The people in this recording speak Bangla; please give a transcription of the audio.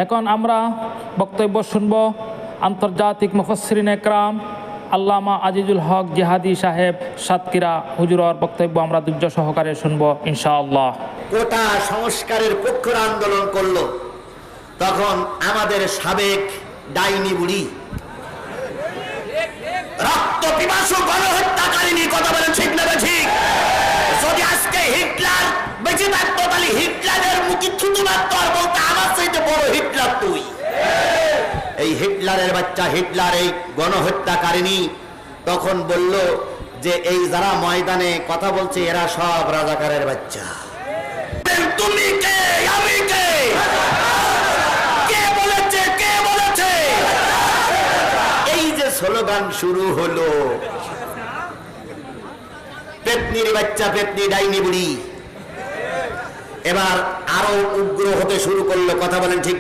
এখন আমরা বক্তব্য শুনব আন্তর্জাতিক মুফাসসিরিন একরাম আল্লামা আজিজুল হক জিহাদি সাহেব সাতক্ষীরা হুজুরের বক্তব্য আমরা ধৈর্য সহকারে শুনব ইনশাআল্লাহ। কোটা সংস্কারের পক্ষের আন্দোলন করলো, তখন আমাদের সাবেক ডাইনি বুড়ি রক্ত পিপাসু গণহত্যাকারিনী, কথা বলেন ঠিক না ঠিক? যদি আজকে হিটলার বেঁচে থাকতো তাহলে হিটলারের মুখে থুতু মারতো আর বলতো আমার চাইতে বড় হিটলার তুই। এই হিটলারের বাচ্চা, হিটলার এই গণহত্যাকারিনী তখন বলল যে এই যারা ময়দানে কথা বলছে এরা সব রাজাকারের বাচ্চা। তুমি কে, আমি কে, কে বলেছে, কে বলেছে? এই যে স্লোগান শুরু হলো, পেতনির বাচ্চা, পেতনি ডাইনি বুড়ি এবার আরো উগ্র হতে শুরু করলো, কথা বলেন ঠিক?